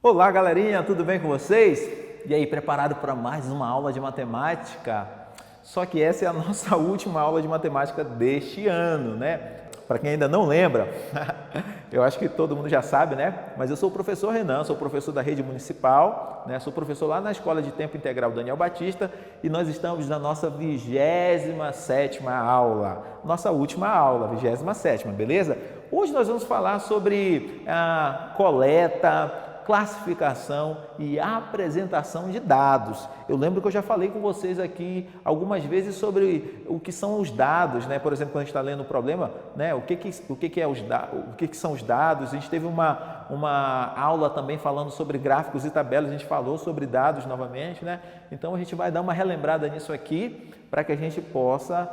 Olá, galerinha, tudo bem com vocês? E aí, preparado para mais uma aula de matemática? Só que essa é a nossa última aula de matemática deste ano, né? Para quem ainda não lembra, eu acho que todo mundo já sabe, né? Mas eu sou o professor Renan, sou professor da rede municipal, né? Sou professor lá na Escola de Tempo Integral Daniel Batista e nós estamos na nossa 27ª aula, nossa última aula, 27ª, beleza? Hoje nós vamos falar sobre a coleta, classificação e apresentação de dados. Eu lembro que eu já falei com vocês aqui algumas vezes sobre o que são os dados, né? Por exemplo, quando a gente está lendo o problema, né? O que são os dados? A gente teve uma aula também falando sobre gráficos e tabelas, a gente falou sobre dados novamente, né? Então a gente vai dar uma relembrada nisso aqui para que a gente possa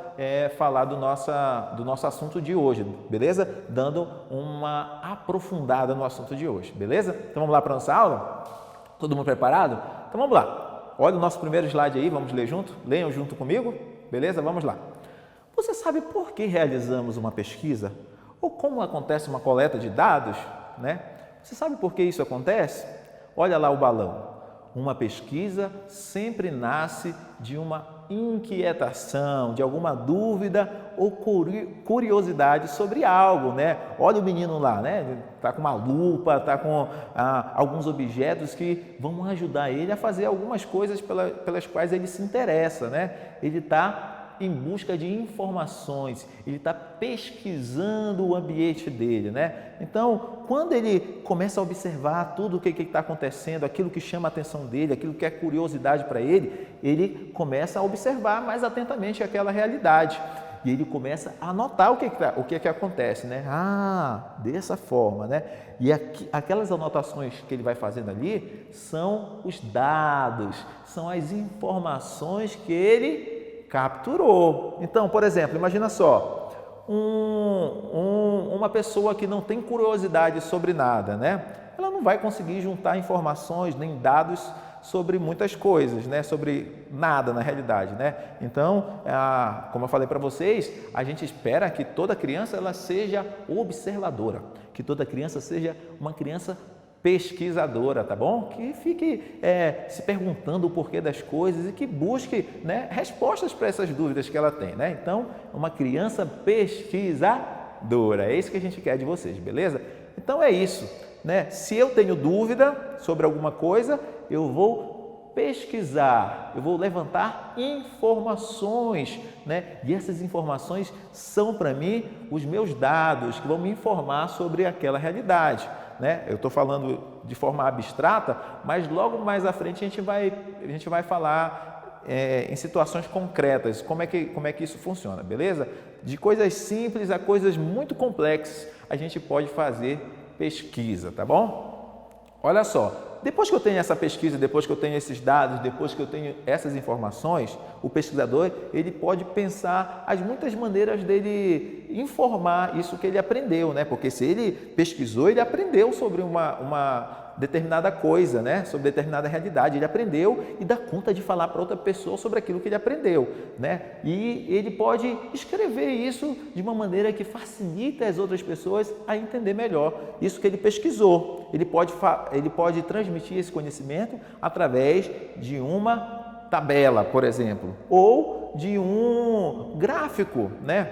falar do nosso assunto de hoje, beleza? Dando uma aprofundada no assunto de hoje, beleza? Então vamos lá para a nossa aula? Todo mundo preparado? Então vamos lá. Olha o nosso primeiro slide aí, vamos ler junto? Leiam junto comigo, beleza? Vamos lá. Você sabe por que realizamos uma pesquisa? Ou como acontece uma coleta de dados, né? Você sabe por que isso acontece? Olha lá o balão. Uma pesquisa sempre nasce de uma inquietação, de alguma dúvida ou curiosidade sobre algo, né? Olha o menino lá, né? Tá com uma lupa, tá com alguns objetos que vão ajudar ele a fazer algumas coisas pelas quais ele se interessa, né? Ele está em busca de informações, ele está pesquisando o ambiente dele, né? Então, quando ele começa a observar tudo o que está acontecendo, aquilo que chama a atenção dele, aquilo que é curiosidade para ele começa a observar mais atentamente aquela realidade. E ele começa a anotar o que acontece, né? Dessa forma, né? E aquelas anotações que ele vai fazendo ali são os dados, são as informações que ele capturou. Então, por exemplo, imagina só, uma pessoa que não tem curiosidade sobre nada, né? Ela não vai conseguir juntar informações nem dados sobre muitas coisas, né? Sobre nada na realidade, né? Então, como eu falei para vocês, a gente espera que toda criança ela seja observadora, que toda criança seja uma criança pesquisadora, tá bom? Que fique se perguntando o porquê das coisas e que busque, né, respostas para essas dúvidas que ela tem, né? Então, uma criança pesquisadora, é isso que a gente quer de vocês, beleza? Então é isso, né? Se eu tenho dúvida sobre alguma coisa, eu vou pesquisar, eu vou levantar informações, né? E essas informações são para mim os meus dados que vão me informar sobre aquela realidade, né? Eu estou falando de forma abstrata, mas logo mais à frente a gente vai falar em situações concretas, como é que isso funciona, beleza? De coisas simples a coisas muito complexas, a gente pode fazer pesquisa, tá bom? Olha só, depois que eu tenho essa pesquisa, depois que eu tenho esses dados, depois que eu tenho essas informações, o pesquisador ele pode pensar as muitas maneiras dele informar isso que ele aprendeu, né? Porque se ele pesquisou, ele aprendeu sobre uma determinada coisa, né? Sobre determinada realidade, ele aprendeu e dá conta de falar para outra pessoa sobre aquilo que ele aprendeu, né? E ele pode escrever isso de uma maneira que facilite as outras pessoas a entender melhor isso que ele pesquisou. Ele pode transmitir esse conhecimento através de uma tabela, por exemplo, ou de um gráfico, né?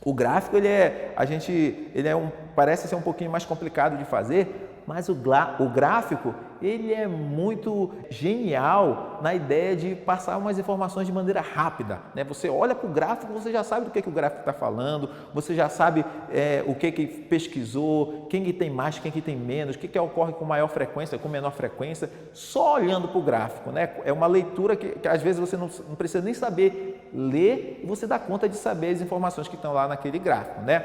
O gráfico parece ser um pouquinho mais complicado de fazer, mas o gráfico ele é muito genial na ideia de passar umas informações de maneira rápida, né? Você olha para o gráfico, você já sabe do que o gráfico está falando, você já sabe o que pesquisou, quem que tem mais, quem que tem menos, o que ocorre com maior frequência, com menor frequência, só olhando para o gráfico, né? É uma leitura que às vezes você não precisa nem saber ler e você dá conta de saber as informações que estão lá naquele gráfico, né?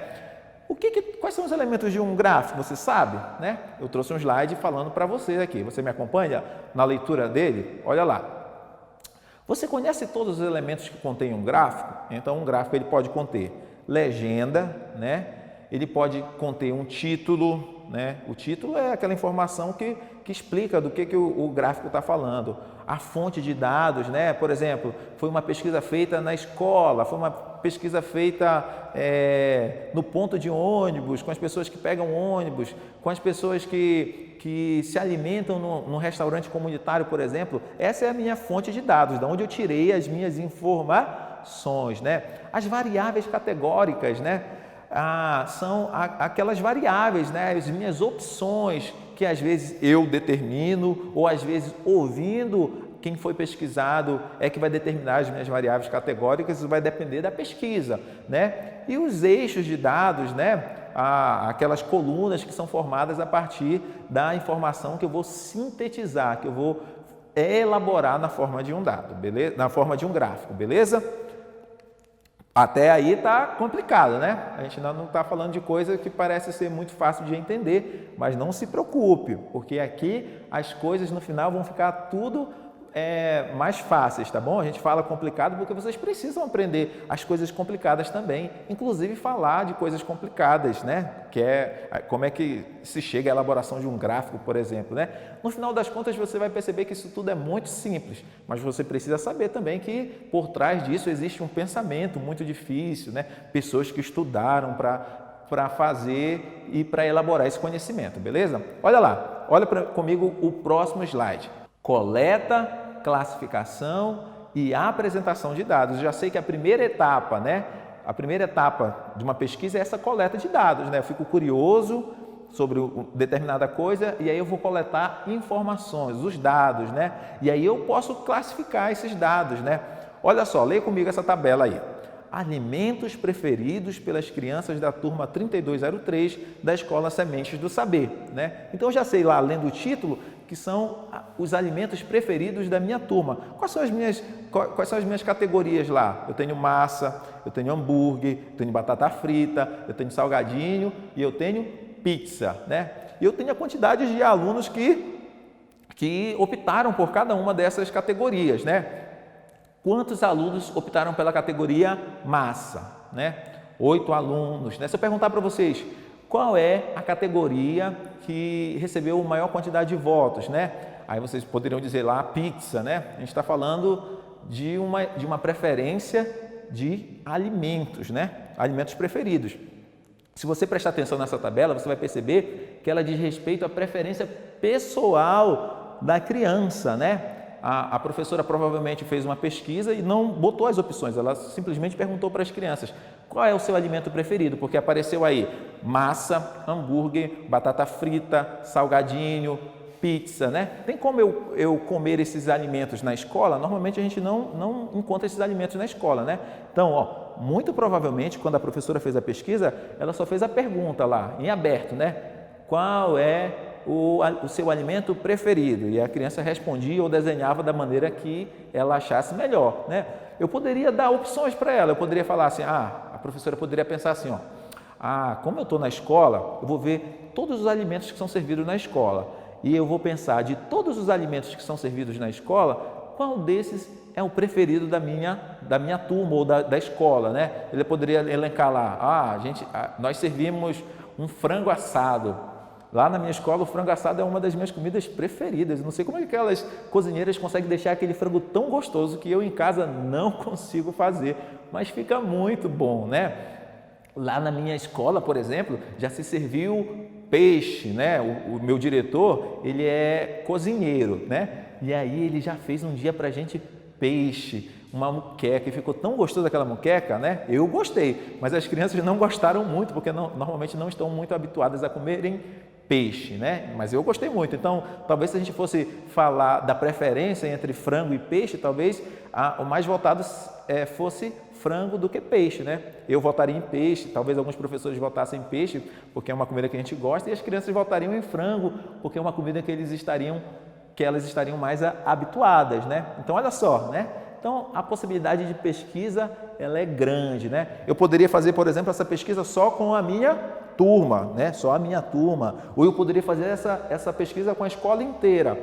Quais são os elementos de um gráfico, você sabe, né? Eu trouxe um slide falando para vocês aqui. Você me acompanha na leitura dele? Olha lá. Você conhece todos os elementos que contém um gráfico? Então, um gráfico ele pode conter legenda, né? Ele pode conter um título, né? O título é aquela informação que explica do que o gráfico está falando. A fonte de dados, né? Por exemplo, foi uma pesquisa feita na escola, foi uma pesquisa feita no ponto de ônibus, com as pessoas que pegam ônibus, com as pessoas que que se alimentam num restaurante comunitário, por exemplo, essa é a minha fonte de dados, da onde eu tirei as minhas informações, né? As variáveis categóricas, né? São aquelas variáveis, né? As minhas opções que às vezes eu determino ou às vezes ouvindo quem foi pesquisado é que vai determinar as minhas variáveis categóricas, isso vai depender da pesquisa, né? E os eixos de dados, né? Aquelas colunas que são formadas a partir da informação que eu vou sintetizar, que eu vou elaborar na forma de um dado, beleza? Na forma de um gráfico, beleza? Até aí está complicado, né? A gente não está falando de coisa que parece ser muito fácil de entender, mas não se preocupe, porque aqui as coisas no final vão ficar tudo mais fáceis, tá bom? A gente fala complicado porque vocês precisam aprender as coisas complicadas também, inclusive falar de coisas complicadas, né? Que é como é que se chega à elaboração de um gráfico, por exemplo, né? No final das contas você vai perceber que isso tudo é muito simples, mas você precisa saber também que por trás disso existe um pensamento muito difícil, né? Pessoas que estudaram para fazer e para elaborar esse conhecimento, beleza? Olha lá, olha comigo o próximo slide. Coleta, classificação e apresentação de dados. Eu já sei que a primeira etapa, né? A primeira etapa de uma pesquisa é essa coleta de dados, né? Eu fico curioso sobre determinada coisa e aí eu vou coletar informações, os dados, né? E aí eu posso classificar esses dados, né? Olha só, leia comigo essa tabela aí. Alimentos preferidos pelas crianças da turma 3203 da Escola Sementes do Saber, né? Então eu já sei lá, lendo o título, que são os alimentos preferidos da minha turma. Quais são as minhas categorias lá? Eu tenho massa, eu tenho hambúrguer, eu tenho batata frita, eu tenho salgadinho e eu tenho pizza, né? E eu tenho a quantidade de alunos que optaram por cada uma dessas categorias, né? Quantos alunos optaram pela categoria massa, né? 8 alunos, né? Se eu perguntar para vocês, qual é a categoria que recebeu a maior quantidade de votos, né? Aí vocês poderiam dizer lá pizza, né? A gente está falando de uma preferência de alimentos, né? Alimentos preferidos. Se você prestar atenção nessa tabela, você vai perceber que ela diz respeito à preferência pessoal da criança, né? A professora provavelmente fez uma pesquisa e não botou as opções, ela simplesmente perguntou para as crianças qual é o seu alimento preferido, porque apareceu aí massa, hambúrguer, batata frita, salgadinho, pizza, né? Tem como eu comer esses alimentos na escola? Normalmente a gente não encontra esses alimentos na escola, né? Então, ó, muito provavelmente quando a professora fez a pesquisa, ela só fez a pergunta lá, em aberto, né? Qual é o seu alimento preferido? E a criança respondia ou desenhava da maneira que ela achasse melhor, né? Eu poderia dar opções para ela, eu poderia falar assim, a professora poderia pensar assim, ó, como eu estou na escola, eu vou ver todos os alimentos que são servidos na escola e eu vou pensar de todos os alimentos que são servidos na escola, qual desses é o preferido da minha turma ou da escola, né? Ele poderia elencar lá, nós servimos um frango assado. Lá na minha escola, o frango assado é uma das minhas comidas preferidas. Não sei como é que aquelas cozinheiras conseguem deixar aquele frango tão gostoso que eu em casa não consigo fazer, mas fica muito bom, né? Lá na minha escola, por exemplo, já se serviu peixe, né? O meu diretor, ele é cozinheiro, né? E aí ele já fez um dia pra gente peixe, uma moqueca, e ficou tão gostoso aquela moqueca, né? Eu gostei, mas as crianças não gostaram muito, porque normalmente não estão muito habituadas a comerem peixe, né? Mas eu gostei muito. Então, talvez se a gente fosse falar da preferência entre frango e peixe, talvez o mais voltado fosse frango do que peixe, né? Eu votaria em peixe, talvez alguns professores votassem em peixe, porque é uma comida que a gente gosta, e as crianças votariam em frango, porque é uma comida que elas estariam mais habituadas, né? Então, olha só, né? Então, a possibilidade de pesquisa, ela é grande, né? Eu poderia fazer, por exemplo, essa pesquisa só com a minha turma, né? Só a minha turma. Ou eu poderia fazer essa pesquisa com a escola inteira,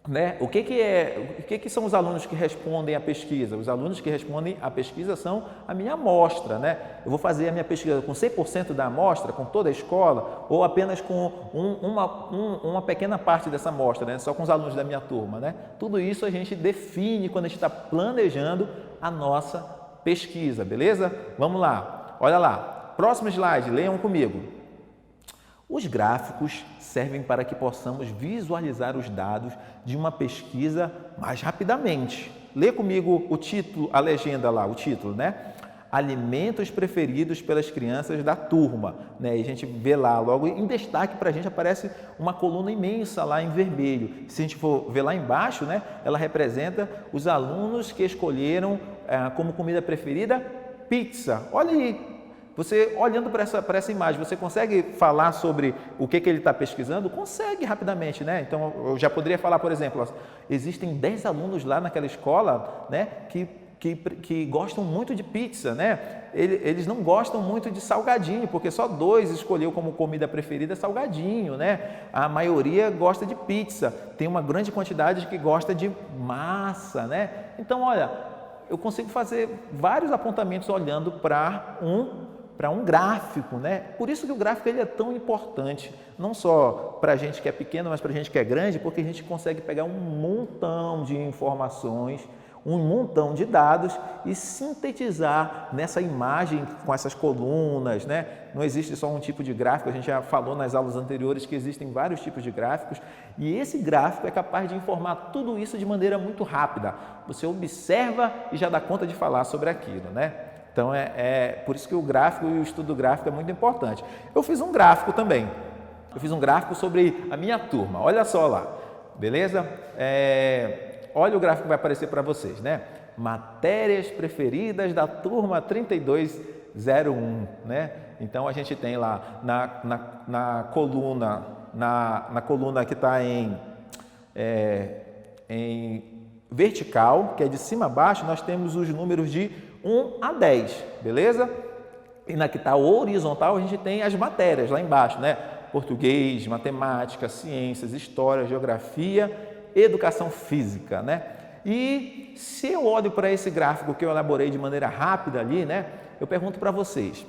né? O que são os alunos que respondem à pesquisa? Os alunos que respondem à pesquisa são a minha amostra, né? Eu vou fazer a minha pesquisa com 100% da amostra, com toda a escola, ou apenas com uma pequena parte dessa amostra, né? Só com os alunos da minha turma, né? Tudo isso a gente define quando a gente está planejando a nossa pesquisa, beleza? Vamos lá, olha lá. Próximo slide, leiam comigo. Os gráficos servem para que possamos visualizar os dados de uma pesquisa mais rapidamente. Lê comigo o título, a legenda lá, o título, né? Alimentos preferidos pelas crianças da turma, né? E a gente vê lá, logo em destaque para a gente aparece uma coluna imensa lá em vermelho. Se a gente for ver lá embaixo, né? Ela representa os alunos que escolheram como comida preferida pizza. Olha aí. Você, olhando para essa imagem, você consegue falar sobre o que ele está pesquisando? Consegue rapidamente, né? Então, eu já poderia falar, por exemplo, existem 10 alunos lá naquela escola, né, que gostam muito de pizza, né? Eles não gostam muito de salgadinho, porque só 2 escolheu como comida preferida salgadinho, né? A maioria gosta de pizza, tem uma grande quantidade que gosta de massa, né? Então, olha, eu consigo fazer vários apontamentos olhando para um gráfico, né? Por isso que o gráfico ele é tão importante, não só para a gente que é pequeno, mas para a gente que é grande, porque a gente consegue pegar um montão de informações, um montão de dados e sintetizar nessa imagem com essas colunas, né? Não existe só um tipo de gráfico, a gente já falou nas aulas anteriores que existem vários tipos de gráficos e esse gráfico é capaz de informar tudo isso de maneira muito rápida. Você observa e já dá conta de falar sobre aquilo, né? Então, por isso que o gráfico e o estudo gráfico é muito importante. Eu fiz um gráfico também. Eu fiz um gráfico sobre a minha turma. Olha só lá, beleza? Olha o gráfico que vai aparecer para vocês, né? Matérias preferidas da turma 3201, né? Então, a gente tem lá na coluna que está em vertical, que é de cima a baixo, nós temos os números de 1 a 10, beleza? E na que está horizontal, a gente tem as matérias lá embaixo, né? Português, matemática, ciências, história, geografia, educação física, né? E se eu olho para esse gráfico que eu elaborei de maneira rápida ali, né? Eu pergunto para vocês,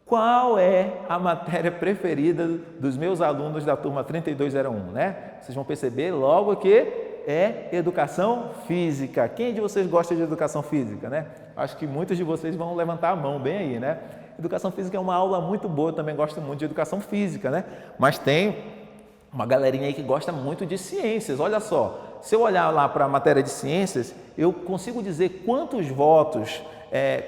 qual é a matéria preferida dos meus alunos da turma 3201, né? Vocês vão perceber logo que é educação física. Quem de vocês gosta de educação física, né? Acho que muitos de vocês vão levantar a mão bem aí, né? Educação física é uma aula muito boa, eu também gosto muito de educação física, né? Mas tem uma galerinha aí que gosta muito de ciências. Olha só, se eu olhar lá para a matéria de ciências, eu consigo dizer quantos votos,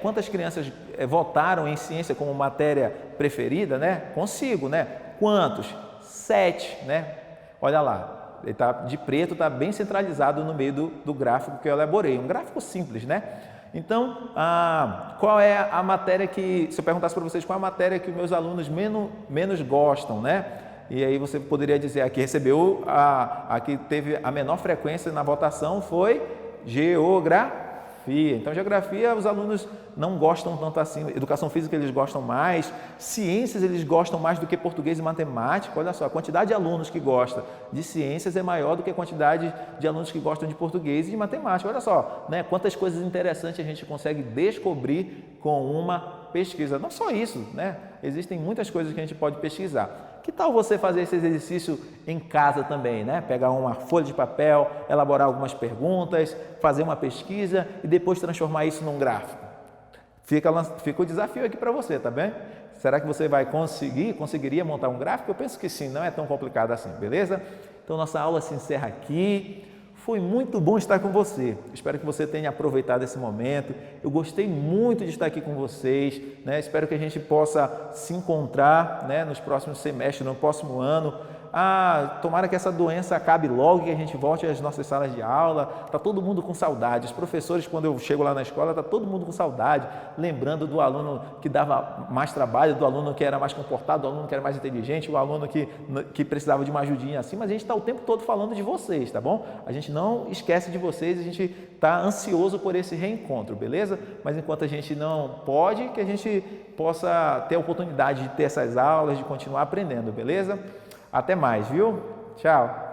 quantas crianças votaram em ciência como matéria preferida, né? Consigo, né? Quantos? 7, né? Olha lá. Ele tá de preto, está bem centralizado no meio do gráfico que eu elaborei. Um gráfico simples, né? Então, qual é a matéria que, se eu perguntasse para vocês qual é a matéria que os meus alunos menos gostam, né? E aí você poderia dizer, a que recebeu, a que teve a menor frequência na votação foi geografia. Então, geografia os alunos não gostam tanto assim, educação física eles gostam mais, ciências eles gostam mais do que português e matemática. Olha só, a quantidade de alunos que gostam de ciências é maior do que a quantidade de alunos que gostam de português e de matemática. Olha só, né, quantas coisas interessantes a gente consegue descobrir com uma pesquisa. Não só isso, né? Existem muitas coisas que a gente pode pesquisar. Que tal você fazer esse exercício em casa também, né? Pegar uma folha de papel, elaborar algumas perguntas, fazer uma pesquisa e depois transformar isso num gráfico. Fica o desafio aqui para você, tá bem? Será que você vai conseguiria montar um gráfico? Eu penso que sim, não é tão complicado assim, beleza? Então, nossa aula se encerra aqui. Foi muito bom estar com você. Espero que você tenha aproveitado esse momento. Eu gostei muito de estar aqui com vocês, né? Espero que a gente possa se encontrar, né, nos próximos semestres, no próximo ano. Tomara que essa doença acabe logo, que a gente volte às nossas salas de aula. Está todo mundo com saudade. Os professores, quando eu chego lá na escola, está todo mundo com saudade, lembrando do aluno que dava mais trabalho, do aluno que era mais comportado, do aluno que era mais inteligente, o aluno que precisava de uma ajudinha assim, mas a gente está o tempo todo falando de vocês, tá bom? A gente não esquece de vocês, a gente está ansioso por esse reencontro, beleza? Mas enquanto a gente não pode, que a gente possa ter a oportunidade de ter essas aulas, de continuar aprendendo, beleza? Até mais, viu? Tchau!